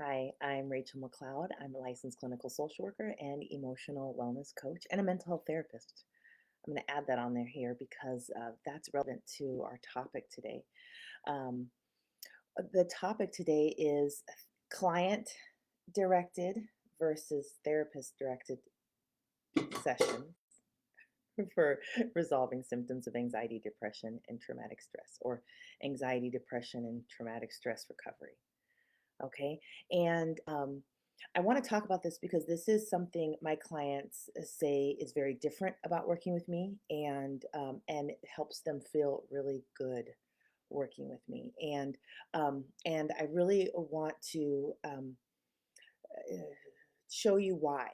Hi, I'm Rachel McLeod. I'm a licensed clinical social worker and emotional wellness coach and a mental health therapist. I'm going to add that on there here because that's relevant to our topic today. Um, the topic today is client directed versus therapist directed sessions for resolving symptoms of anxiety, depression, and traumatic stress, or anxiety, depression, and traumatic stress recovery. Okay. And I want to talk about this because this is something my clients say is very different about working with me, and it helps them feel really good working with me. And I really want to uh, show you why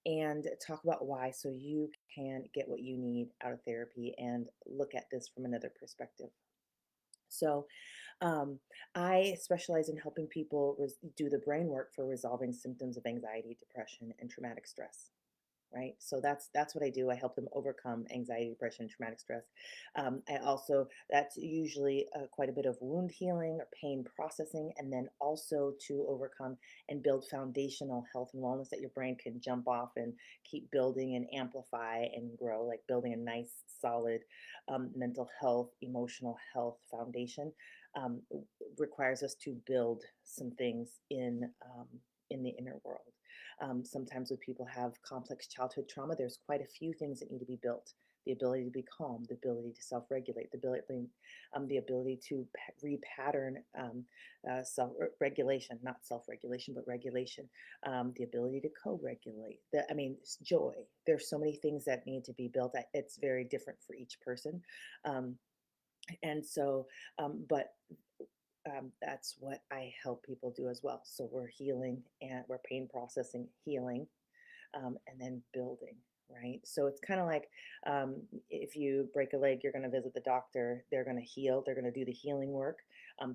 and talk about why so you can get what you need out of therapy and look at this from another perspective. So, um, I specialize in helping people do the brain work for resolving symptoms of anxiety, depression, and traumatic stress. Right. So that's what I do. I help them overcome anxiety, depression, traumatic stress. I also that's usually quite a bit of wound healing or pain processing, and then also to overcome and build foundational health and wellness that your brain can jump off and keep building and amplify and grow, like building a nice, solid mental health, emotional health foundation. Requires us to build some things in the inner world. Sometimes when people have complex childhood trauma, there's quite a few things that need to be built. The ability to be calm, the ability to self-regulate, the ability to repattern self-regulation, not self-regulation, but regulation, the ability to co-regulate. Joy. There's so many things that need to be built. It's very different for each person, um, and so, but that's what I help people do as well. So we're healing and we're pain processing, healing, and then building, right? So it's kind of like if you break a leg, you're going to visit the doctor. They're going to heal. They're going to do the healing work.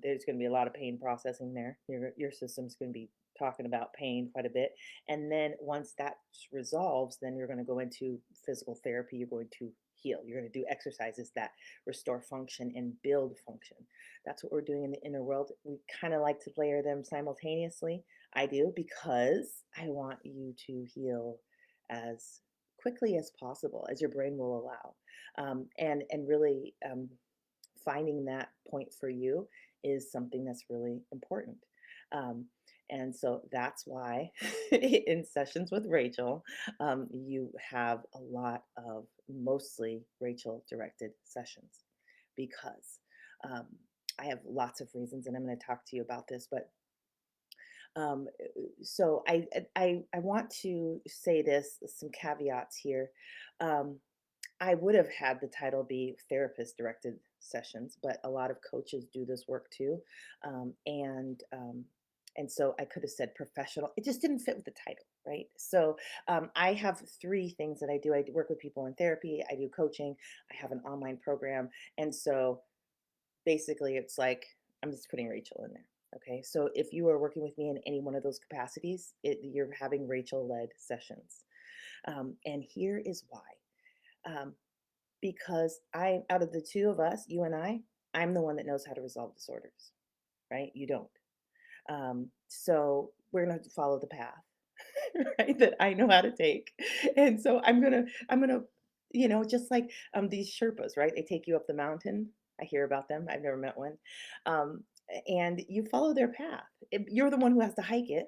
There's going to be a lot of pain processing there. Your system's going to be talking about pain quite a bit. And then once that resolves, then you're going to go into physical therapy. You're going to heal. You're going to do exercises that restore function and build function. That's what we're doing in the inner world. We kind of like to layer them simultaneously. I do because I want you to heal as quickly as possible, as your brain will allow. And really finding that point for you is something that's really important. Um, and so that's why in sessions with Rachel, you have a lot of mostly Rachel directed sessions because um, I have lots of reasons, and I'm going to talk to you about this. But so I want to say this, some caveats here. Um, I would have had the title be therapist directed sessions, but a lot of coaches do this work too. And so I could have said professional. It just didn't fit with the title, right? So I have three things that I do. I work with people in therapy. I do coaching. I have an online program, and so basically it's like I'm just putting Rachel in there. Okay, so if you are working with me in any one of those capacities, you're having Rachel led sessions. And here is why. Um, because out of the two of us, you and I'm the one that knows how to resolve disorders, right? You don't. So we're gonna have to follow the path, right? That I know how to take. And so I'm gonna, just like these Sherpas, right? They take you up the mountain. I hear about them. I've never met one. Um, and you follow their path. You're the one who has to hike it,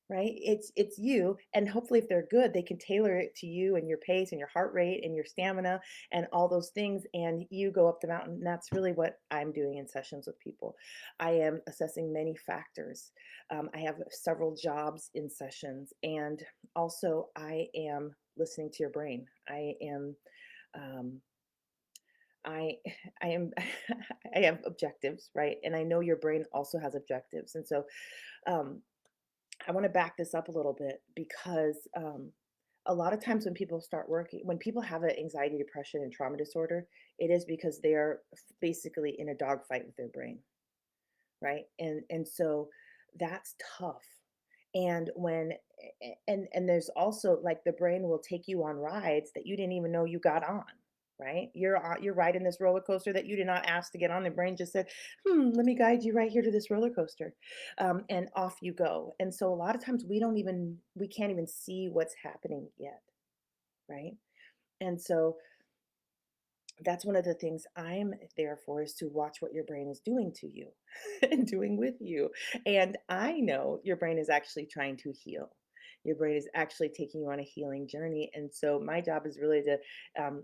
right? It's you, and hopefully if they're good, they can tailor it to you and your pace and your heart rate and your stamina and all those things, and you go up the mountain. And that's really what I'm doing in sessions with people. I am assessing many factors. I have several jobs in sessions, and also I am listening to your brain. Um, I I am I have objectives, right? And I know your brain also has objectives. And so um I want to back this up a little bit because a lot of times when people start working, when people have an anxiety, depression, and trauma disorder, it is because they are basically in a dogfight with their brain, right? And so that's tough. And and there's also like the brain will take you on rides that you didn't even know you got on, right? You're riding this roller coaster that you did not ask to get on. The brain just said, let me guide you right here to this roller coaster," and off you go. And so a lot of times we can't even see what's happening yet, right? And so that's one of the things I'm there for, is to watch what your brain is doing to you and doing with you. And I know your brain is actually trying to heal. Your brain is actually taking you on a healing journey. And so my job is really to um,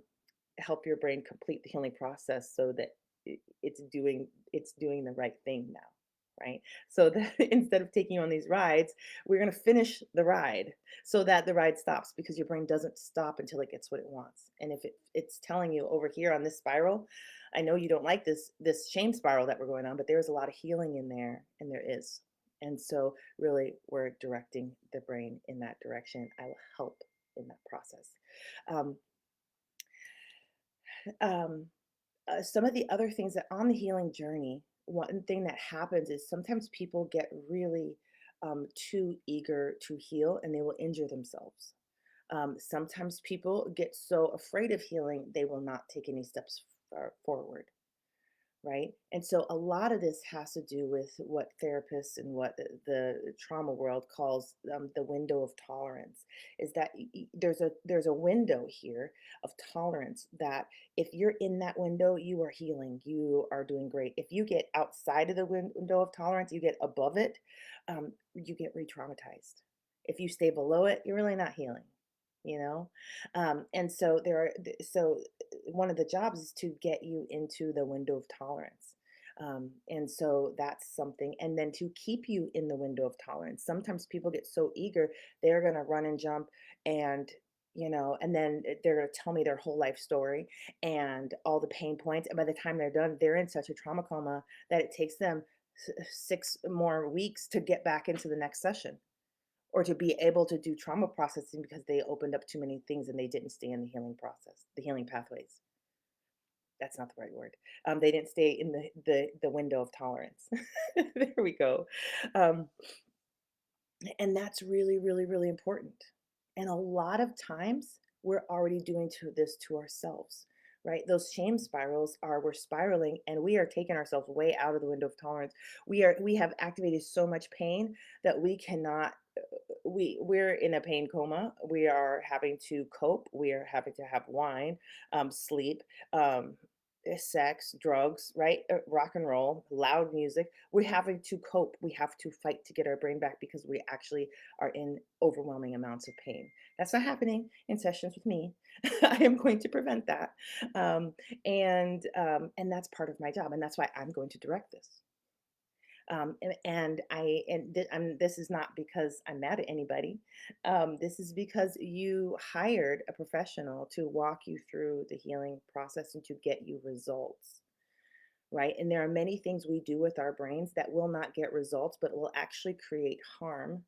help your brain complete the healing process so that it's doing the right thing now, right? So that instead of taking you on these rides, we're going to finish the ride so that the ride stops, because your brain doesn't stop until it gets what it wants. And if it's telling you over here on this spiral, I know you don't like this shame spiral that we're going on, but there's a lot of healing in there, and there is. And so really we're directing the brain in that direction. I will help in that process. um, um, some of the other things that on the healing journey, one thing that happens is sometimes people get really too eager to heal, and they will injure themselves. Sometimes people get so afraid of healing, they will not take any steps forward, right? And so a lot of this has to do with what therapists and what the trauma world calls the window of tolerance. Is that there's a window here of tolerance, that if you're in that window, you are healing, you are doing great. If you get outside of the window of tolerance, you get above it, you get re-traumatized. If you stay below it, you're really not healing, you know. And so one of the jobs is to get you into the window of tolerance. And so that's something. And then to keep you in the window of tolerance. Sometimes people get so eager, they're going to run and jump, and and then they're going to tell me their whole life story and all the pain points. And by the time they're done, they're in such a trauma coma that it takes them 6 more weeks to get back into the next session, or to be able to do trauma processing, because they opened up too many things and they didn't stay in the healing process, the healing pathways. That's not the right word. They didn't stay in the window of tolerance. There we go. Um, and that's really, really, really important. And a lot of times we're already doing this to ourselves, right? Those shame spirals are, we're spiraling and we are taking ourselves way out of the window of tolerance. We have activated so much pain that we cannot, we're in a pain coma. We are having to cope. We are having to have wine, sleep, um, sex, drugs, right? Rock and roll, loud music. We're having to cope. We have to fight to get our brain back, because we actually are in overwhelming amounts of pain. That's not happening in sessions with me. I am going to prevent that, and that's part of my job, and that's why I'm going to direct this. This is not because I'm mad at anybody. This is because you hired a professional to walk you through the healing process and to get you results, right? And there are many things we do with our brains that will not get results, but will actually create harm.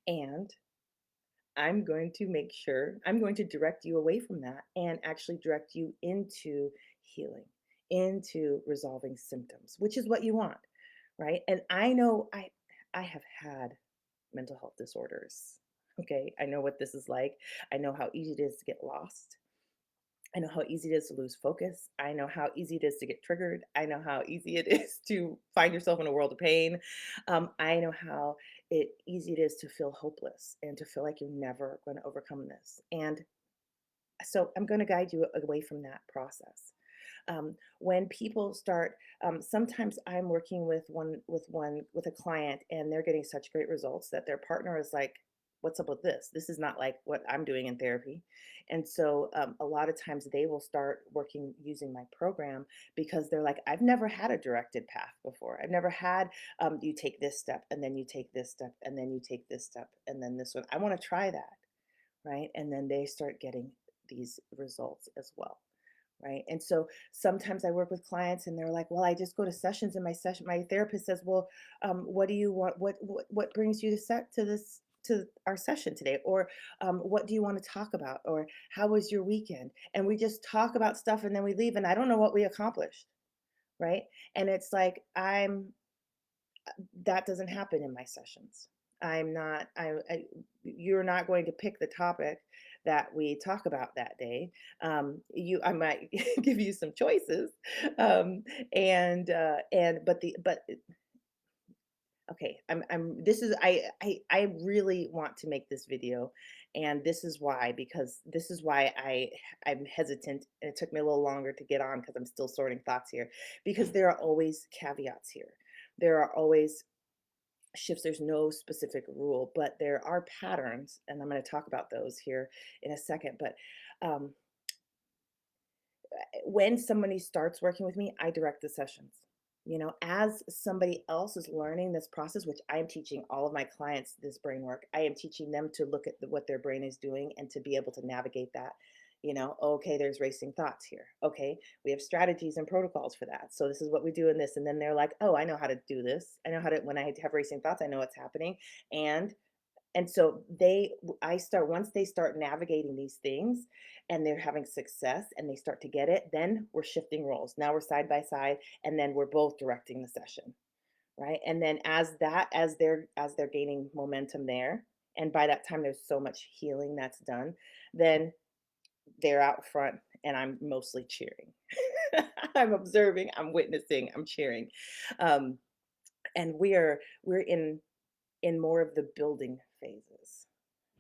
And I'm going to direct you away from that and actually direct you into healing, into resolving symptoms, which is what you want, right? And I know I have had mental health disorders. Okay, I know what this is like. I know how easy it is to get lost. I know how easy it is to lose focus. I know how easy it is to get triggered. I know how easy it is to find yourself in a world of pain. I know how easy it is to feel hopeless and to feel like you're never going to overcome this. And so I'm going to guide you away from that process. When people start, sometimes I'm working with a client, and they're getting such great results that their partner is like, "What's up with this? This is not like what I'm doing in therapy." And so a lot of times they will start working using my program, because they're like, "I've never had a directed path before. I've never had you take this step, and then you take this step, and then you take this step, and then this one. I want to try that." Right? And then they start getting these results as well. Right? And so sometimes I work with clients, and they're like, "Well, I just go to sessions, and my therapist says, 'Well, what do you want? What brings you to to our session today?' Or what do you want to talk about? Or how was your weekend?" And we just talk about stuff, and then we leave, and I don't know what we accomplished, right? And it's like, I'm that doesn't happen in my sessions. I'm not, you're not going to pick the topic that we talk about that day. I might give you some choices. But okay, this is, I really want to make this video, and this is why, because this is why I'm hesitant, and it took me a little longer to get on because I'm still sorting thoughts here, because there are always caveats here. There are always shifts. There's no specific rule, but there are patterns, and I'm going to talk about those here in a second. But um, when somebody starts working with me, I direct the sessions. As somebody else is learning this process, which I'm teaching all of my clients this brain work, I am teaching them to look at what their brain is doing and to be able to navigate that. Okay, there's racing thoughts here. Okay, we have strategies and protocols for that. So this is what we do in this. And then they're like, oh, I know how to do this. I know how to, when I have racing thoughts, I know what's happening. And so I start, once they start navigating these things and they're having success and they start to get it, then we're shifting roles. Now we're side by side, and then we're both directing the session, right? And then as they're gaining momentum there, and by that time there's so much healing that's done, then they're out front and I'm mostly cheering. I'm observing, I'm witnessing, I'm cheering. Um, and we're in more of the building phases,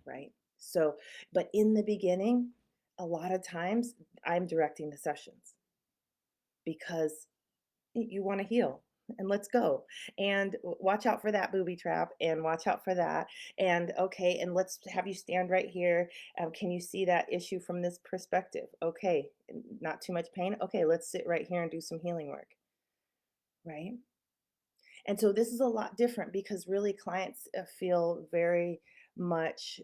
right? So, but in the beginning, a lot of times I'm directing the sessions because you want to heal, and let's go, and watch out for that booby trap, and watch out for that, and okay, and let's have you stand right here. Can you see that issue from this perspective? Okay, not too much pain. Okay, let's sit right here and do some healing work, right? And so this is a lot different because really clients feel very much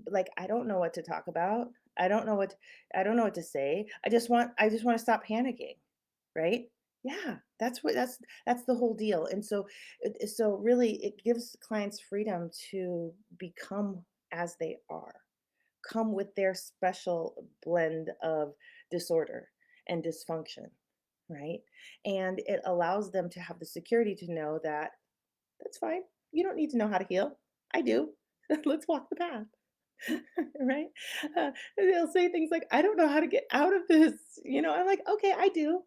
like, I don't know what to talk about. I don't know what I don't know what to say. I just want to stop panicking, right? Yeah, that's the whole deal. And so so really it gives clients freedom to become as they are. Come with their special blend of disorder and dysfunction, right? And it allows them to have the security to know that that's fine. You don't need to know how to heal. I do. Let's walk the path. Right? They'll say things like, "I don't know how to get out of this." I'm like, "Okay, I do.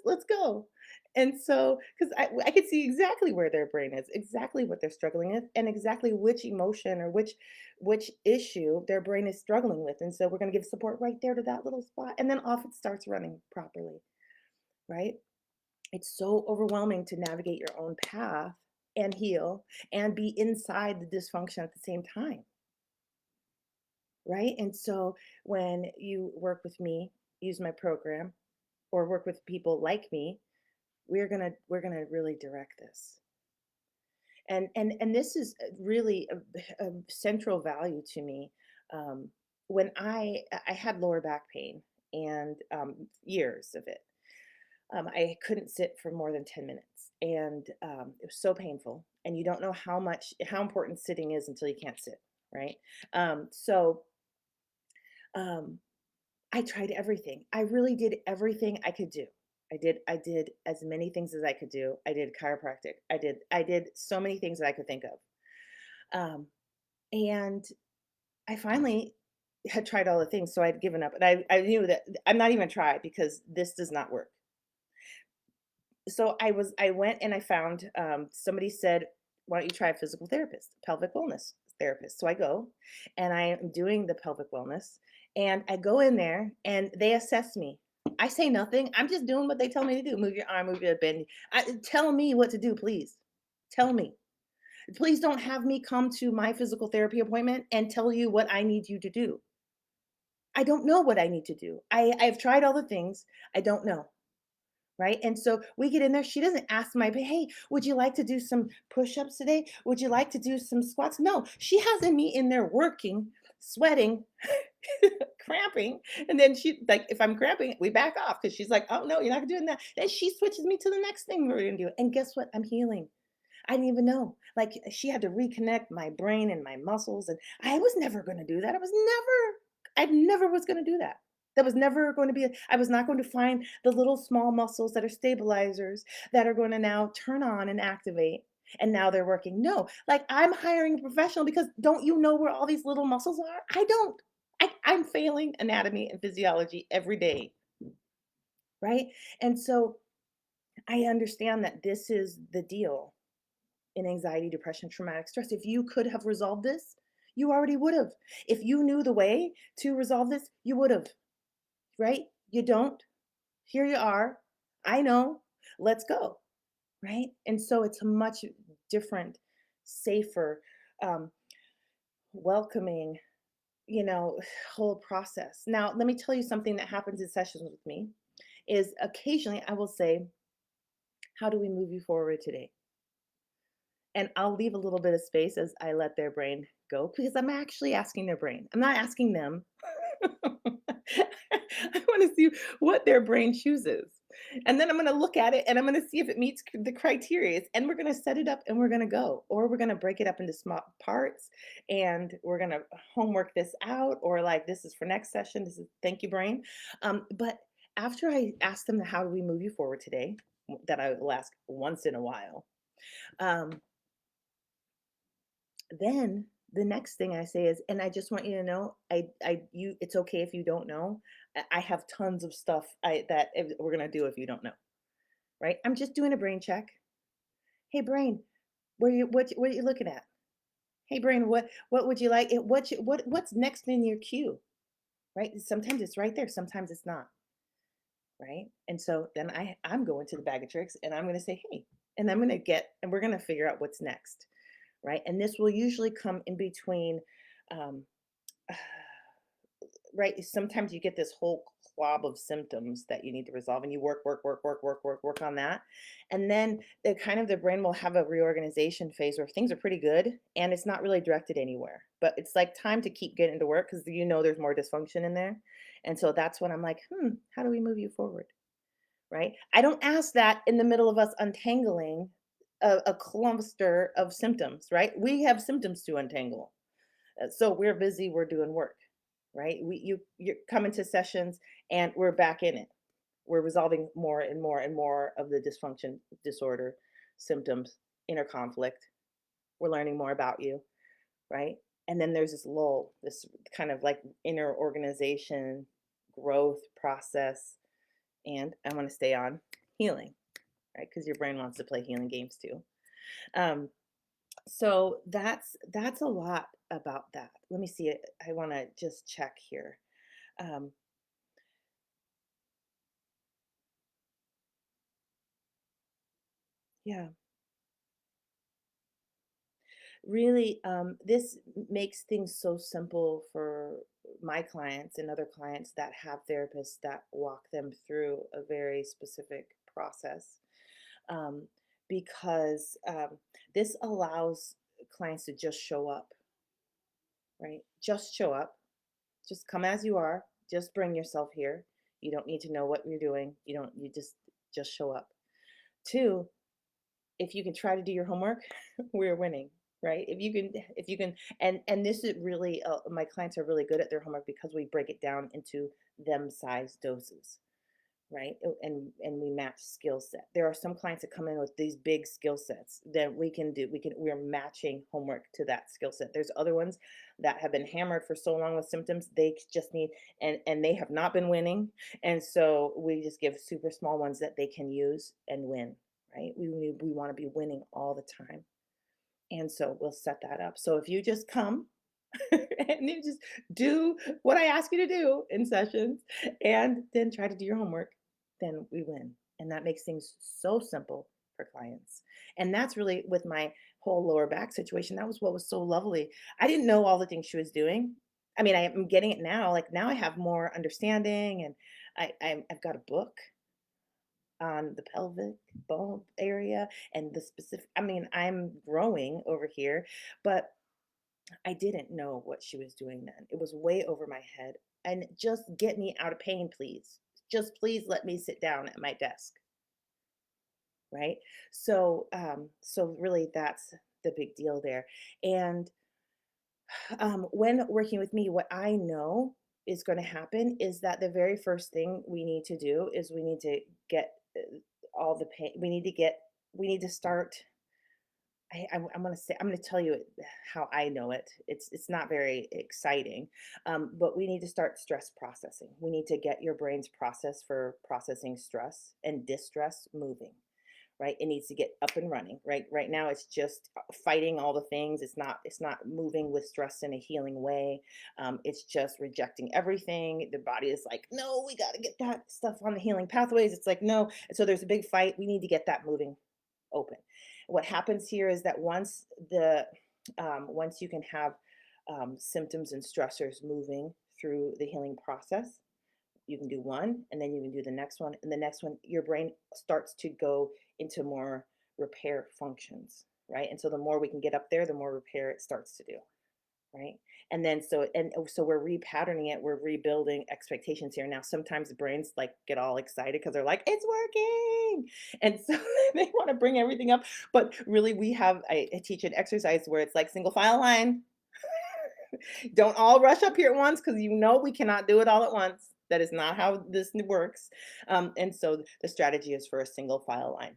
Let's go." And so, because I could see exactly where their brain is, exactly what they're struggling with, and exactly which emotion or which issue their brain is struggling with. And so we're going to give support right there to that little spot, and then off it starts running properly. Right? It's so overwhelming to navigate your own path and heal and be inside the dysfunction at the same time, right? And so when you work with me, use my program, or work with people like me, we're gonna really direct this. And this is really a central value to me. Um, when I had lower back pain, and years of it. I couldn't sit for more than 10 minutes, and it was so painful. And you don't know how important sitting is until you can't sit, right? So um, I tried everything. I really did everything I could do. I did as many things as I could do. I did chiropractic. I did so many things that I could think of. And I finally had tried all the things, so I'd given up. And I knew that I'm not even try because this does not work. So I went and I found, somebody said, "Why don't you try a physical therapist, pelvic wellness therapist?" So I go, and I am doing the pelvic wellness, and I go in there and they assess me. I say nothing. I'm just doing what they tell me to do. Move your arm, move your bend. Tell me what to do, please. Tell me. Please don't have me come to my physical therapy appointment and tell you what I need you to do. I don't know what I need to do. I've tried all the things. I don't know. Right? And so we get in there. She doesn't ask hey, would you like to do some push ups today? Would you like to do some squats? No, she has me in there working, sweating, cramping. And then like, if I'm cramping, we back off because she's like, oh, no, you're not doing that. Then she switches me to the next thing we're going to do. And guess what? I'm healing. I didn't even know. Like, she had to reconnect my brain and my muscles. And I was never going to do that. I never was going to do that. That was never going to be, I was not going to find the little small muscles that are stabilizers that are going to now turn on and activate. and now they're working. No, like I'm hiring a professional because don't you know where all these little muscles are? I don't. I'm failing anatomy and physiology every day, right? And so I understand that this is the deal in anxiety, depression, traumatic stress. If you could have resolved this, you already would have. If you knew the way to resolve this, you would have, right? You don't. Here you are. I know. Let's go, right? And so it's a much different, safer, um, welcoming, you know, whole process. Now, let me tell you something that happens in sessions with me is occasionally I will say, how do we move you forward today? And I'll leave a little bit of space as I let their brain go because I'm actually asking their brain. I'm not asking them. I want to see what their brain chooses. And then I'm going to look at it and I'm going to see if it meets the criteria. And we're going to set it up and we're going to go. Or we're going to break it up into small parts and we're going to homework this out. Or like, this is for next session. This is thank you, brain. But after I ask them, how do we move you forward today? That I will ask once in a while. Um, then the next thing I say is, and I just want you to know, it's okay if you don't know. I have tons of stuff we're gonna do if you don't know, right? I'm just doing a brain check. Hey, brain, what are you looking at? Hey, brain, what would you like? What's next in your queue, right? Sometimes it's right there, sometimes it's not, right? And so then I'm going to the bag of tricks, and I'm gonna say, hey, and we're gonna figure out what's next, right? And this will usually come in between. Um, right? Sometimes you get this whole clob of symptoms that you need to resolve, and you work on that. And then the brain will have a reorganization phase where things are pretty good and it's not really directed anywhere. But it's like time to keep getting to work because there's more dysfunction in there. And so that's when I'm like, how do we move you forward? Right? I don't ask that in the middle of us untangling a cluster of symptoms, right? We have symptoms to untangle. So we're busy, we're doing work, right? You're coming to sessions and we're back in it. We're resolving more and more and more of the dysfunction, disorder, symptoms, inner conflict. We're learning more about you, right? And then there's this lull, this kind of like inner organization, growth process. And I want to stay on healing, right? Because your brain wants to play healing games too. Um, so that's a lot about that. Let me see it. I want to just check here. Um, yeah, really, this makes things so simple for my clients and other clients that have therapists that walk them through a very specific process. Um, because this allows clients to just show up, right? Just show up, just come as you are, just bring yourself here. You don't need to know what you're doing. You just show up. Two, if you can try to do your homework, we're winning, right? If you can and this is really my clients are really good at their homework because we break it down into them size doses, right? And we match skill set. There are some clients that come in with these big skill sets that we're matching homework to that skill set. There's other ones that have been hammered for so long with symptoms, they just need, and they have not been winning. And so we just give super small ones that they can use and win, right? We want to be winning all the time. And so we'll set that up. So if you just come and you just do what I ask you to do in sessions and then try to do your homework, then we win. And that makes things so simple for clients. And that's really with my whole lower back situation. That was what was so lovely. I didn't know all the things she was doing. I mean, I'm getting it now. Like now I have more understanding and I've got a book on the pelvic bone area and the specific, I mean, I'm growing over here, but I didn't know what she was doing then. It was way over my head. And just get me out of pain, please. Just please let me sit down at my desk, right? So really that's the big deal there. And when working with me, what I know is going to happen is that the very first thing we need to do is we need to get all the pain. We need to start. I'm gonna say I'm gonna tell you how I know it. It's not very exciting, but we need to start stress processing. We need to get your brain's process for processing stress and distress moving. Right, it needs to get up and running. Right now, it's just fighting all the things. It's not moving with stress in a healing way. It's just rejecting everything. The body is like, no, we got to get that stuff on the healing pathways. It's like no, and so there's a big fight. We need to get that moving open. What happens here is that once you can have symptoms and stressors moving through the healing process, you can do one and then you can do the next one and the next one. Your brain starts to go into more repair functions, right? And so the more we can get up there, the more repair it starts to do, right? And so we're repatterning it, we're rebuilding expectations here. Now sometimes the brains like get all excited because they're like, it's working. And so they want to bring everything up. But really I teach an exercise where it's like single file line. Don't all rush up here at once because you know we cannot do it all at once. That is not how this works. And so the strategy is for a single file line,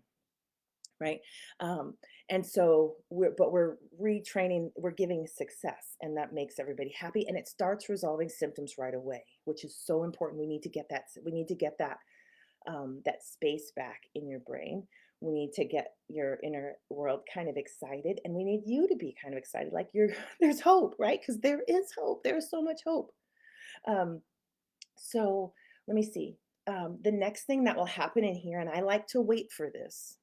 right? Um, and so we're retraining, we're giving success, and that makes everybody happy, and it starts resolving symptoms right away, which is so important. We need to get that space back in your brain. We need to get your inner world kind of excited, and we need you to be kind of excited, like you're there's hope, right? Because there is hope. There is so much hope. Um, so let me see. The next thing that will happen in here, and I like to wait for this,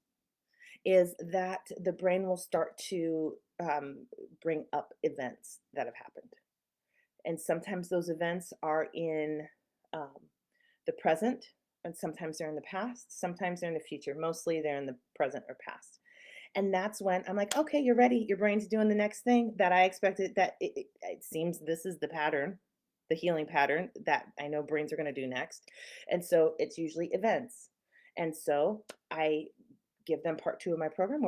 is that the brain will start to bring up events that have happened. And sometimes those events are in um, the present, and sometimes they're in the past, sometimes they're in the future. Mostly they're in the present or past. And that's when I'm like, okay, you're ready. Your brain's doing the next thing that I expected. It seems this is the pattern, the healing pattern that I know brains are going to do next. And so it's usually events. And so I give them part two of my program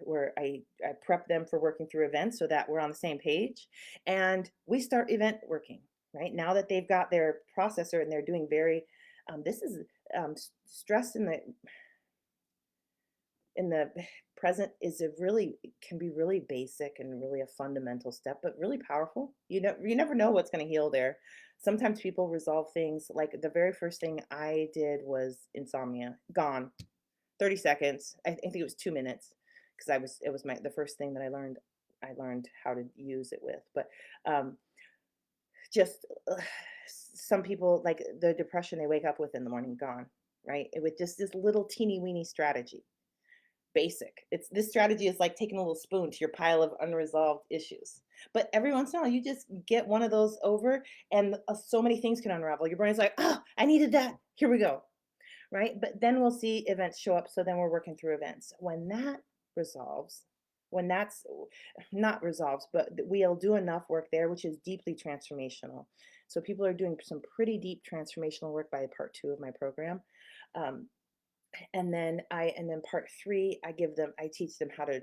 where I prep them for working through events so that we're on the same page. And we start event working, right? Now that they've got their processor and they're doing this is stress in the present is a really can be really basic and really a fundamental step, but really powerful. You never know what's going to heal there. Sometimes people resolve things like the very first thing I did was insomnia, gone 30 seconds. I think it was 2 minutes because it was the first thing that I learned how to use it with. But um, just some people like the depression they wake up with in the morning, gone, right? It with just this little teeny weeny strategy. Basic. It's this strategy is like taking a little spoon to your pile of unresolved issues. But every once in a while, you just get one of those over, and so many things can unravel. Your brain's like, oh, I needed that. Here we go, right? But then we'll see events show up. So then we're working through events. When that resolves, when that's not resolves, but we'll do enough work there, which is deeply transformational. So people are doing some pretty deep transformational work by part two of my program. Um, and then part three, I teach them how to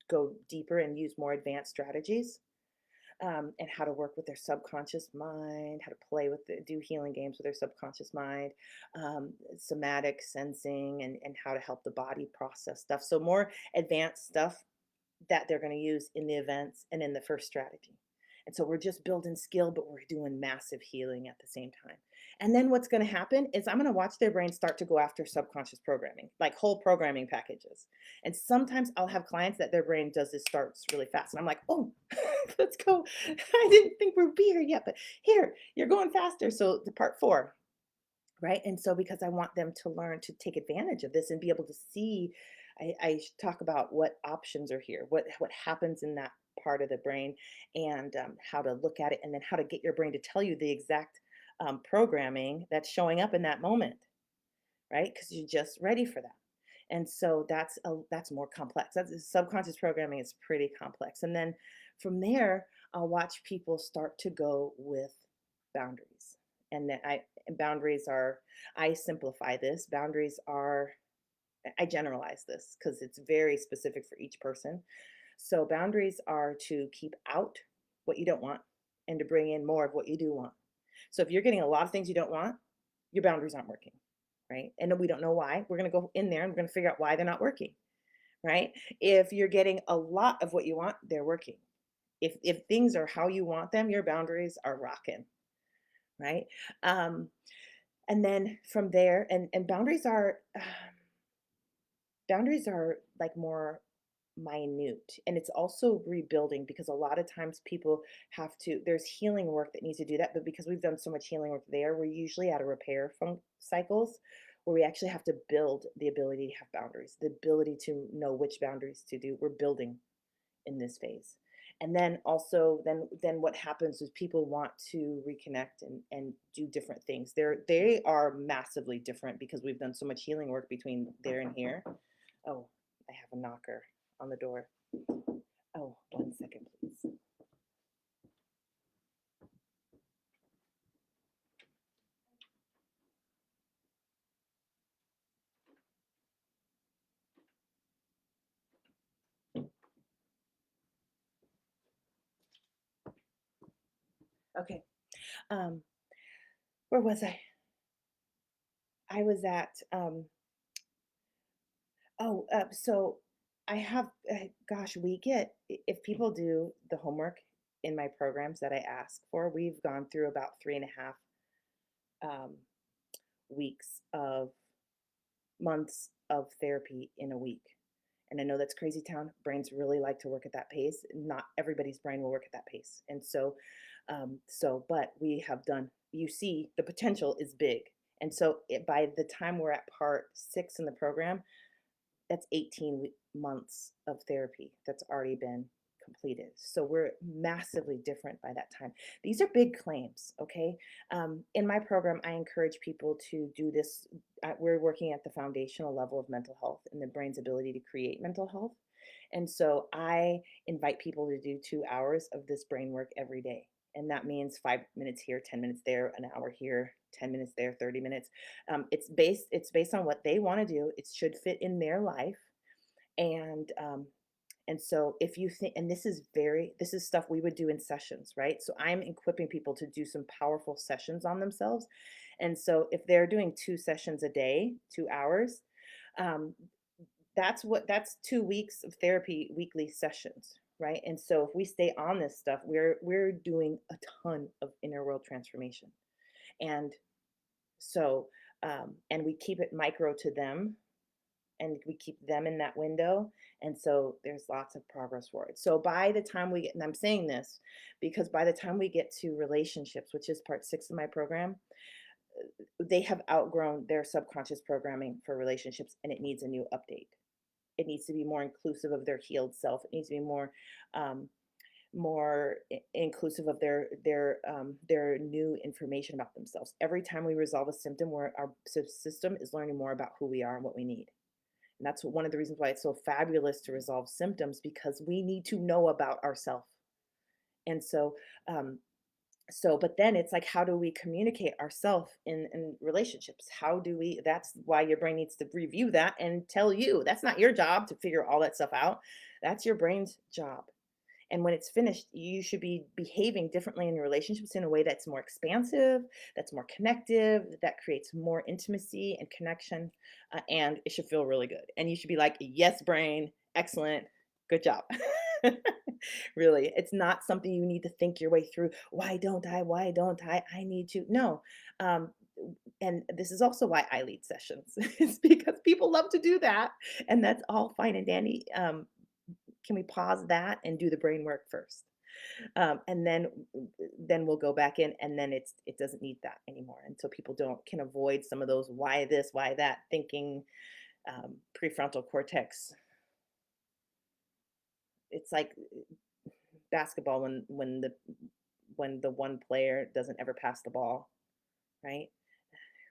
go deeper and use more advanced strategies, and how to work with their subconscious mind, how to do healing games with their subconscious mind, somatic sensing, and how to help the body process stuff. So more advanced stuff that they're going to use in the events and in the first strategy. And so we're just building skill, but we're doing massive healing at the same time. And then what's going to happen is I'm going to watch their brain start to go after subconscious programming, like whole programming packages. And sometimes I'll have clients that their brain does this starts really fast. And I'm like, oh, let's go. I didn't think we'd be here yet, but here, you're going faster. So the part four, right? And so because I want them to learn to take advantage of this and be able to see, I talk about what options are here, what happens in that part of the brain, and how to look at it, and then how to get your brain to tell you the exact programming that's showing up in that moment, right? Because you're just ready for that. And so that's more complex. That's subconscious programming is pretty complex. And then from there, I'll watch people start to go with boundaries. And then boundaries are I simplify this. Boundaries are I generalize this because it's very specific for each person. So boundaries are to keep out what you don't want and to bring in more of what you do want. So if you're getting a lot of things you don't want, your boundaries aren't working, right? And we don't know why. We're going to go in there and we're going to figure out why they're not working, right? If you're getting a lot of what you want, they're working. If things are how you want them, your boundaries are rocking, right? Um, and then from there, and boundaries are like more minute, and it's also rebuilding because a lot of times people have to there's healing work that needs to do that, but because we've done so much healing work there, we're usually out of repair from cycles where we actually have to build the ability to have boundaries, the ability to know which boundaries to do. We're building in this phase. And then also then what happens is people want to reconnect and do different things. They are massively different because we've done so much healing work between there and here. Oh, I have a knocker on the door. Oh, 1 second, please. Okay. Um, where was I? I was at so I have gosh, we get if people do the homework in my programs that I ask for, we've gone through about 3.5 um weeks of months of therapy in a week. And I know that's crazy town. Brains really like to work at that pace. Not everybody's brain will work at that pace. And but we have done, you see, the potential is big. And so by the time we're at part 6 in the program, that's 18 months of therapy that's already been completed. So we're massively different by that time. These are big claims, okay? In my program, I encourage people to do this. We're working at the foundational level of mental health and the brain's ability to create mental health. And so I invite people to do 2 hours of this brain work every day. And that means 5 minutes here, 10 minutes there, an hour here, 10 minutes there, 30 minutes. It's based on what they want to do. It should fit in their life. And and so if you think, and this is stuff we would do in sessions, right? So I'm equipping people to do some powerful sessions on themselves. And so if they're doing 2 sessions a day, 2 hours, um, that's 2 weeks of therapy, weekly sessions, right? And so if we stay on this stuff, we're doing a ton of inner world transformation. And so and we keep it micro to them, and we keep them in that window. And so there's lots of progress for it. So by the time we get, and I'm saying this because by the time we get to relationships, which is part 6 of my program, they have outgrown their subconscious programming for relationships, and it needs a new update. It needs to be more inclusive of their healed self. It needs to be um, more inclusive of their new information about themselves. Every time we resolve a symptom, where our system is learning more about who we are and what we need. And that's one of the reasons why it's so fabulous to resolve symptoms, because we need to know about ourselves. And um, but then it's like, how do we communicate ourselves in relationships? How do we, that's why your brain needs to review that and tell you that's not your job to figure all that stuff out. That's your brain's job. And when it's finished, you should be behaving differently in your relationships in a way that's more expansive, that's more connective, that creates more intimacy and connection. And it should feel really good. And you should be like, yes, brain, excellent, good job. Really, it's not something you need to think your way through. Why don't I? Why don't I? I need to. No. Um, and this is also why I lead sessions. It's because people love to do that. And that's all fine and dandy. Can we pause that and do the brain work first? And then we'll go back in, and then it doesn't need that anymore. And so people don't can avoid some of those why this, why that thinking. Prefrontal cortex. It's like basketball when the one player doesn't ever pass the ball, right?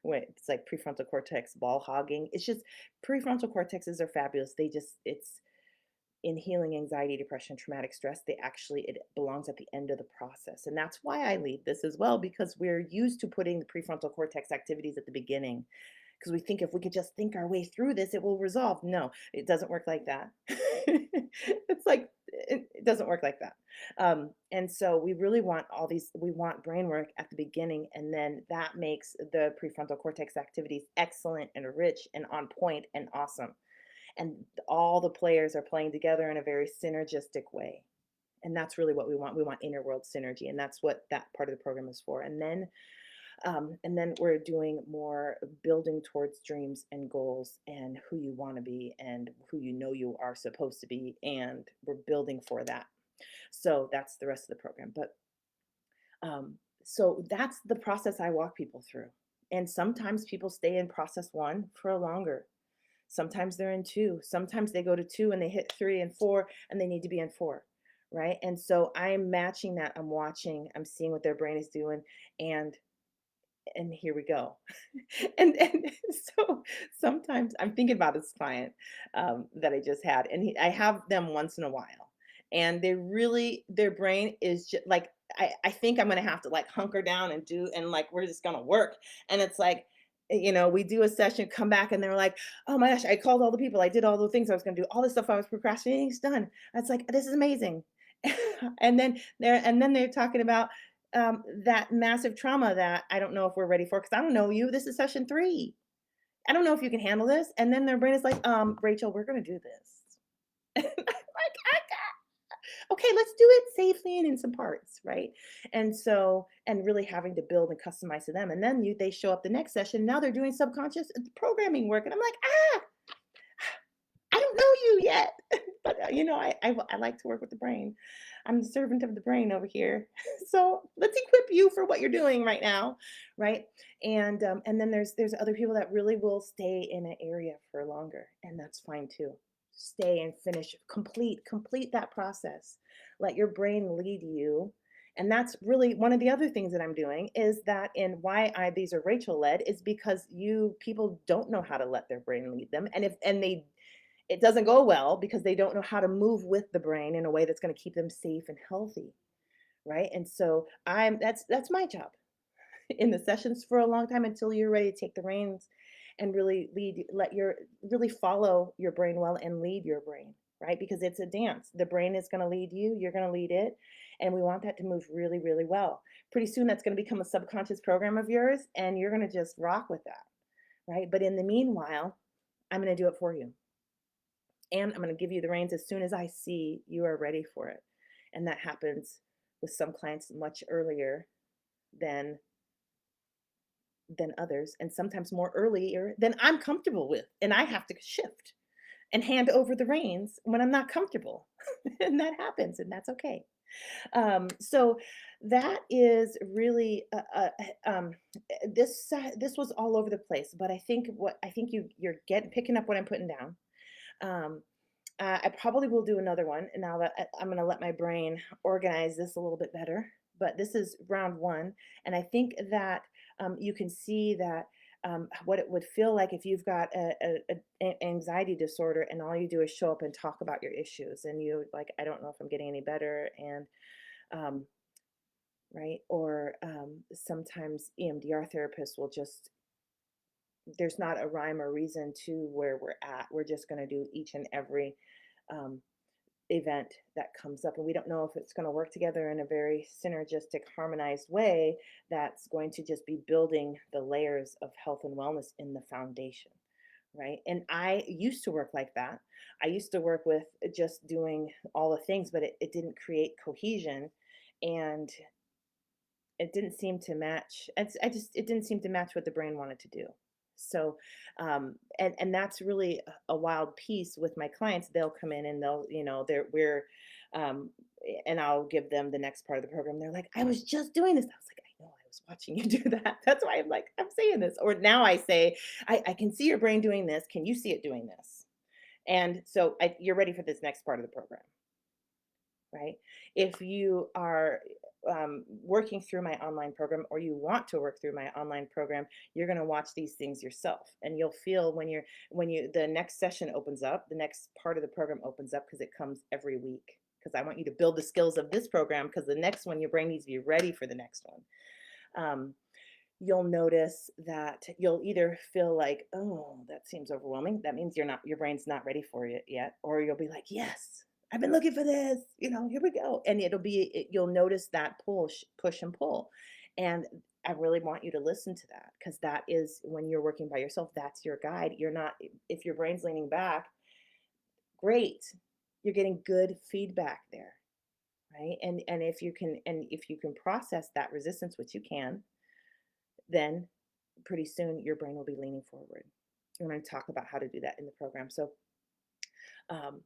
When it's like prefrontal cortex ball hogging. It's just prefrontal cortexes are fabulous. It's in healing anxiety, depression, traumatic stress, it belongs at the end of the process. And that's why I lead this as well, because we're used to putting the prefrontal cortex activities at the beginning, because we think if we could just think our way through this, it will resolve. No, it doesn't work like that. It's like, it doesn't work like that. And so we really want we want brain work at the beginning, and then that makes the prefrontal cortex activities excellent and rich and on point and awesome. and all the players are playing together in a very synergistic way. And that's really what we want. We want inner world synergy, and that's what that part of the program is for. And then we're doing more building towards dreams and goals and who you want to be and who you know you are supposed to be, and we're building for that. So that's the rest of the program. But so that's the process I walk people through. And sometimes people stay in process one for longer. Sometimes they're in two. Sometimes they go to two and they hit three and four and they need to be in four. Right. And so I'm matching that. I'm watching, I'm seeing what their brain is doing. And here we go. And so sometimes I'm thinking about this client that I just had, and I have them once in a while, and they really their brain is just like I think I'm gonna have to like hunker down and do and like we're just gonna work, and it's like. We do a session, come back, and they're like, "Oh my gosh, I called all the people, I did all the things I was going to do, all the stuff I was procrastinating is done." It's like this is amazing, and then they're talking about that massive trauma that I don't know if we're ready for because I don't know you. This is session three. I don't know if you can handle this. And then their brain is like, Rachel, we're going to do this. And I'm like, okay, let's do it safely and in some parts, right? And so, and really having to build and customize to them. And then they show up the next session. Now they're doing subconscious programming work. And I'm like, I don't know you yet, but I like to work with the brain. I'm the servant of the brain over here. So let's equip you for what you're doing right now, right? And then there's other people that really will stay in an area for longer, and that's fine too. Stay and finish, complete that process. Let your brain lead you. And that's really one of the other things that I'm doing is that in why these are Rachel led is because you people don't know how to let their brain lead them. And they it doesn't go well because they don't know how to move with the brain in a way that's going to keep them safe and healthy, right? And so that's my job in the sessions for a long time until you're ready to take the reins and really really follow your brain well and lead your brain, right? Because it's a dance. The brain is going to lead you, you're going to lead it, and we want that to move really, really well. Pretty soon that's going to become a subconscious program of yours and you're going to just rock with that, right? But in the meanwhile, I'm going to do it for you. And I'm going to give you the reins as soon as I see you are ready for it. And that happens with some clients much earlier than others, and sometimes more earlier than I'm comfortable with. And I have to shift and hand over the reins when I'm not comfortable. And that happens, and that's okay. So that is really this was all over the place, but I think you're getting picking up what I'm putting down. Um, I probably will do another one now that I'm going to let my brain organize this a little bit better. But this is round one. And I think that you can see that what it would feel like if you've got anxiety disorder and all you do is show up and talk about your issues. And you like, I don't know if I'm getting any better. And um, right. Or sometimes EMDR therapists will just there's not a rhyme or reason to where we're at. We're just going to do each and every um, event that comes up. And we don't know if it's going to work together in a very synergistic, harmonized way that's going to just be building the layers of health and wellness in the foundation. Right. And I used to work like that. I used to work with just doing all the things, but it didn't create cohesion. And it didn't seem to match. It didn't seem to match what the brain wanted to do. So, and that's really a wild piece with my clients. They'll come in and um, and I'll give them the next part of the program. They're like, I was just doing this. I was like, I know, I was watching you do that. That's why I'm like, I'm saying this. Or now I say, I can see your brain doing this. Can you see it doing this? And so you're ready for this next part of the program, right? If you are working through my online program or you want to work through my online program, you're going to watch these things yourself, and you'll feel when the next session opens up, the next part of the program opens up because it comes every week. Because I want you to build the skills of this program because the next one, your brain needs to be ready for the next one. You'll notice that you'll either feel like, oh, that seems overwhelming. That means your brain's not ready for it yet. Or you'll be like, yes, I've been looking for this, here we go. And you'll notice that push and pull. And I really want you to listen to that because that is when you're working by yourself, that's your guide. You're not, if your brain's leaning back, great. You're getting good feedback there, right? And if you can process that resistance, which you can, then pretty soon your brain will be leaning forward. I'm going to talk about how to do that in the program. So, um,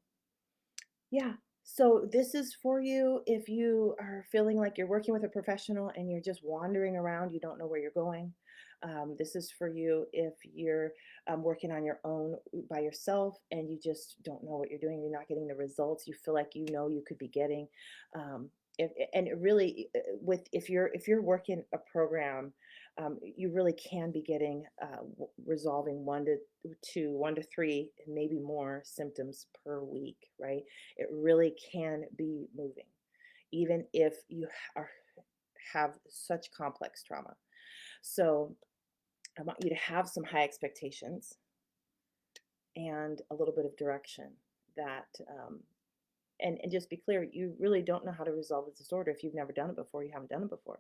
yeah. So this is for you if you are feeling like you're working with a professional and you're just wandering around, you don't know where you're going. This is for you if you're working on your own by yourself and you just don't know what you're doing. You're not getting the results you feel like you know you could be getting. Um, and it really, with if you're working a program, you really can be getting resolving 1 to 2, 1 to 3, and maybe more symptoms per week, right? It really can be moving, even if you are, have such complex trauma. So I want you to have some high expectations and a little bit of direction that, and just be clear, you really don't know how to resolve the disorder. If you've never done it before, you haven't done it before.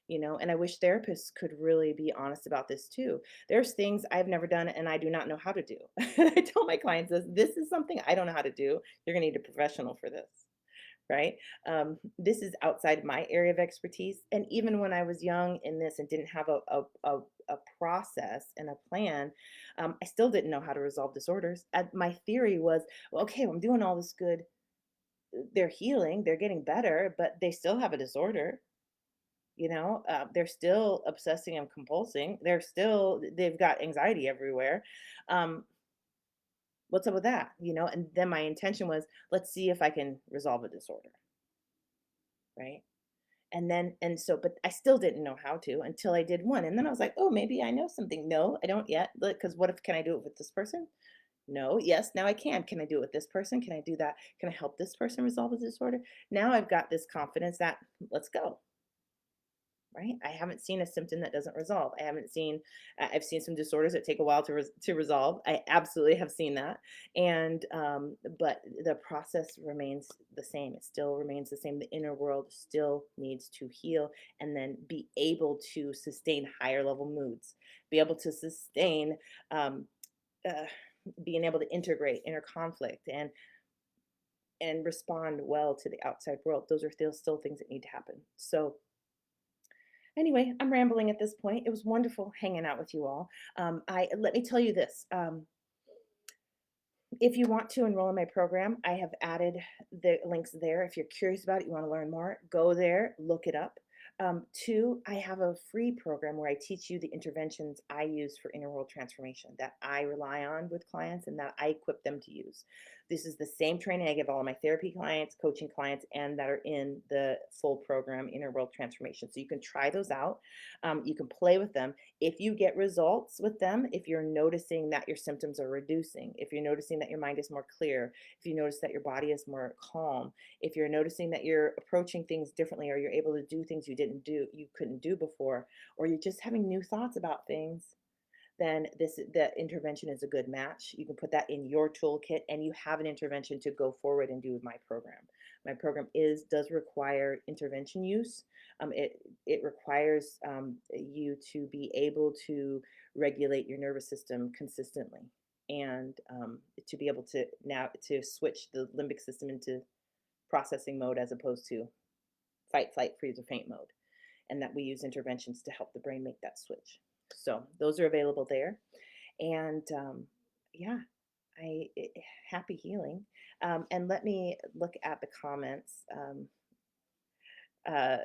And I wish therapists could really be honest about this too. There's things I've never done and I do not know how to do. I tell my clients this is something I don't know how to do. You're going to need a professional for this, right? This is outside my area of expertise. And even when I was young in this and didn't have a process and a plan, I still didn't know how to resolve disorders. My theory was, well, okay, well, I'm doing all this good. They're healing, they're getting better, but they still have a disorder. They're still obsessing and compulsing. They've got anxiety everywhere. Um, what's up with that? And then my intention was, let's see if I can resolve a disorder, right? But I still didn't know how to until I did one. And then I was like, oh, maybe I know something. No, I don't yet. Because what if, can I do it with this person? No, yes, now I can. Can I do it with this person? Can I do that? Can I help this person resolve a disorder? Now I've got this confidence that let's go. Right? I haven't seen a symptom that doesn't resolve. I've seen some disorders that take a while to resolve. I absolutely have seen that. But the process remains the same. It still remains the same. The inner world still needs to heal and then be able to sustain higher level moods, be able to sustain, um, uh, being able to integrate inner conflict and respond well to the outside world. Those are still things that need to happen. So, anyway, I'm rambling at this point. It was wonderful hanging out with you all. I Let me tell you this. If you want to enroll in my program, I have added the links there. If you're curious about it, you want to learn more, go there, look it up. Two, I have a free program where I teach you the interventions I use for inner world transformation that I rely on with clients and that I equip them to use. This is the same training I give all of my therapy clients, coaching clients, and that are in the full program, Inner World Transformation. So you can try those out. You can play with them. If you get results with them, if you're noticing that your symptoms are reducing, if you're noticing that your mind is more clear, if you notice that your body is more calm, if you're noticing that you're approaching things differently or you're able to do things you couldn't do before, or you're just having new thoughts about things, then the intervention is a good match. You can put that in your toolkit and you have an intervention to go forward and do with my program. My program does require intervention use. It requires you to be able to regulate your nervous system consistently and to be able to now to switch the limbic system into processing mode as opposed to fight, flight, freeze, or faint mode, and that we use interventions to help the brain make that switch. So those are available there. And yeah, happy healing. And let me look at the comments. Uh,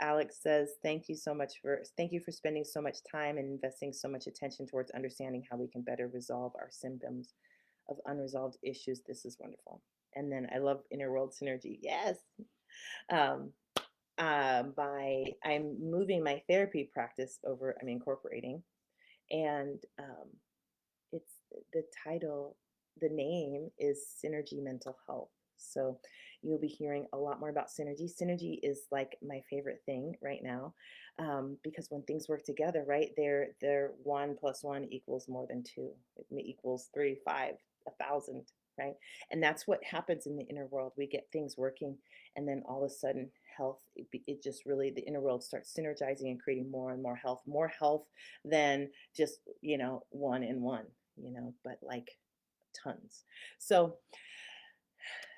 Alex says, thank you for spending so much time and investing so much attention towards understanding how we can better resolve our symptoms of unresolved issues. This is wonderful. And then I love inner world synergy. Yes. Um, I'm moving my therapy practice over, I'm incorporating, and it's the title, the name is Synergy Mental Health. So you'll be hearing a lot more about synergy. Synergy is like my favorite thing right now, because when things work together, right, they're 1 + 1 = more than two. It equals 3, 5, 1,000, right? And that's what happens in the inner world. We get things working, and then all of a sudden, health. It just really the inner world starts synergizing and creating more and more health than just one and one, but like tons. So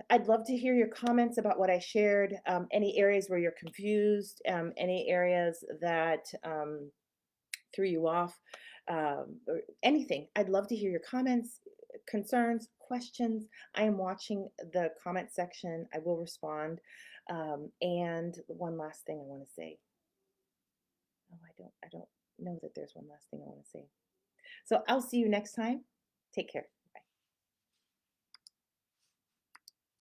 I'd love to hear your comments about what I shared, any areas where you're confused, any areas that threw you off, or anything. I'd love to hear your comments, concerns, questions. I am watching the comment section. I will respond. And one last thing I want to say. Oh, I don't know that there's one last thing I want to say. So I'll see you next time. Take care.